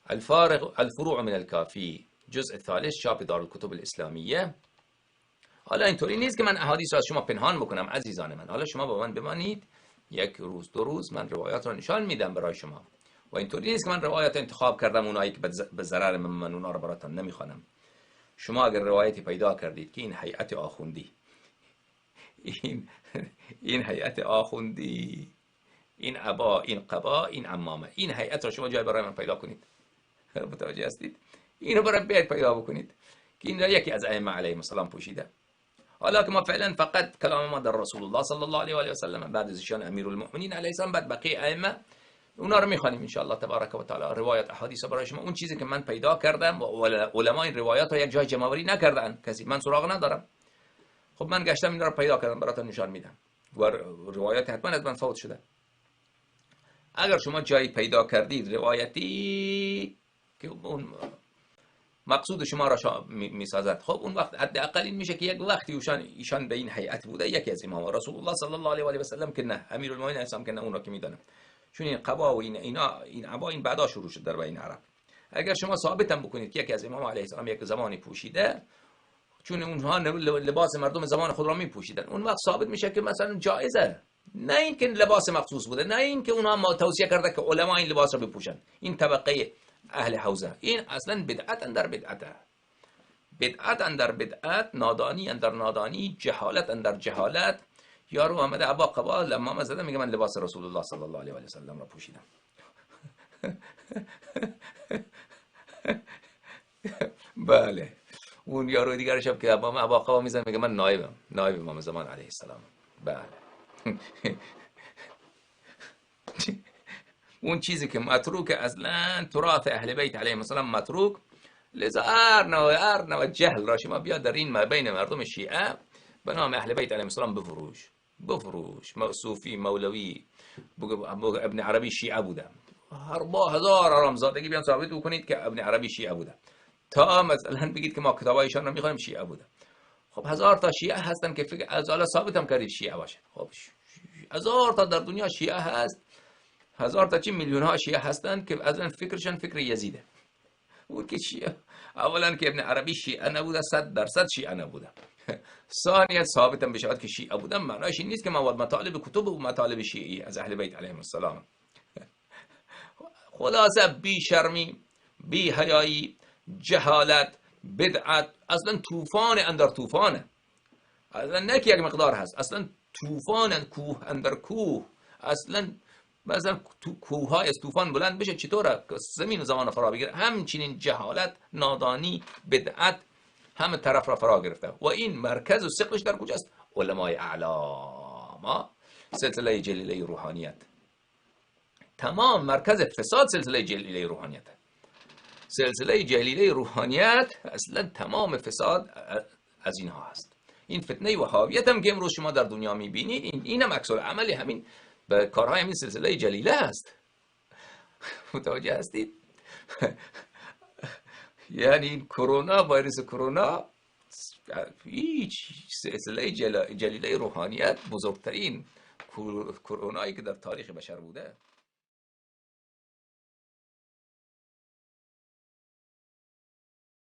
الفروع من الکافی جزء ثالث چاپ دارالکتب الاسلامیه. حالا اینطوری نیست که من احادیث رو از شما پنهان بکنم عزیزان من. حالا شما با من بمانید، یک روز دو روز من روایات رو نشان میدم برای شما. و اینطوری نیست که من روایات انتخاب کردم اونایی که به ضرر من اونا رو براتون نمیخوانم. شما اگر روایتی پیدا کردید که این هیئت آخوندی این هیئت آخوندی، این عبا، این قبا، این عمامه، این هیئت رو شما جای برای من پیدا کنید، متوجه هستید؟ اینو برای بیت پیدا بکنید که این را یکی از ائمه علیهم السلام پوشیده. حالا که ما فعلا فقط کلام ما در رسول الله صلی الله علیه و آله و سلم، بعد از ایشان امیرالمؤمنین علیه السلام، بعد بقیه ائمه، اونا رو میخوانیم ان شاء الله تبارک و تعالی. روایت احادیث برای شما، اون چیزی که من پیدا کردم و علما این روایات رو یک جای جمع آوری نکردن، کسی من سراغ ندارم. خب من گشتم اینا رو پیدا کردم براتون نشان میدم و روایت حتما از من فوت شده. اگر شما جایی پیدا کردید روایتی که اون مقصود شما را میسازد، خب اون وقت حداقل این میشه که یک وقتی ایشان به این هیئت بوده، یکی از امام رسول الله صلی الله علیه و آله و سلم که نه، امیرالمومنین اسلام که نه، اون را که میدانم، چون این قبا و این عبا این بعدا شروع شد در بین عرب. اگر شما ثابتم بکنید که یکی از امام علیه السلام یک زمانی پوشیده، چون اونها لباس مردم زمان خود را میپوشیدن، اون وقت ثابت میشه که مثلا جایزه، نه اینکه لباس مخصوص بوده، نه اینکه اونها ما توصیه کرده که علما این لباس را بپوشن. این طبقه اهل حوزه، این اصلا بدعت اندر بدعت، بدعت اندر بدعت، نادانی اندر نادانی، جهالت اندر جهالت. یارو آمده عبا قبا لما زده میگه من لباس رسول الله صلی الله علیه و سلم را پوشیدم. بله، اون یارو دیگرش هم که عبا قبا میزنه میگه من نایب امام زمان علیه السلام. بله. اون چیزی که متروک، اصلا تراث اهل بیت علیهم السلام متروک، لذا هر نوع جهل را شما بیاد در این بین مردم شیعه به نام اهل بیت علیهم السلام بفروش. صوفی، مولوی، ابن عربی شیعه بوده، هر با هزار حرامزادگی بیان ثابت بکنید که ابن عربی شیعه بوده، تا مثلا بگید که ما کتابایشان رو میخوایم شیعه بوده. خب هزار تا شیعه هستن که فکر از حالا ثابت هم کردید شیعه باشه. خب هزار تا در دنیا شیعه هست، هزار تا چی میلیون ها شیعه هستن که اصلا فکرشان فکر یزیده. اون که شیعه، اولا که ابن عربی شیعه نبوده، 100% شیعه نبوده. ثانیاً ثابت هم بشود که شیعه بودن، معناش این نیست که مواد مطالب کتب و مطالب شیعی از اهل بیت علیهم السلام. خلاصه بی شرمی، بی حیایی، جهالت، بدعت، اصلا طوفان اندر طوفانه. اصلا نه که یک مقدار هست، اصلا طوفان، کوه اندر کوه. اصلا مثلا کوه‌های از طوفان بلند بشه چطوره که زمین و زمان فرا بگیره، همچنین جهالت، نادانی، بدعت همه طرف را فرا گرفته. و این مرکز و ثقلش در کجاست؟ علمای اعلام، سلسله جلیله روحانیت. تمام مرکز فساد سلسله جلیله روحانیت. سلسله جلیله روحانیت اصلا تمام فساد از اینها هست. این فتنه وهابیت هم که امروز شما در دنیا میبینید، این هم عکس العمل همین به کارهای همین سلسله جلیله هست. متوجه هستید؟ یعنی این کرونا، ویروس کرونا، هیچ سلسله جلیله روحانیت بزرگترین کرونایی که در تاریخ بشر بوده.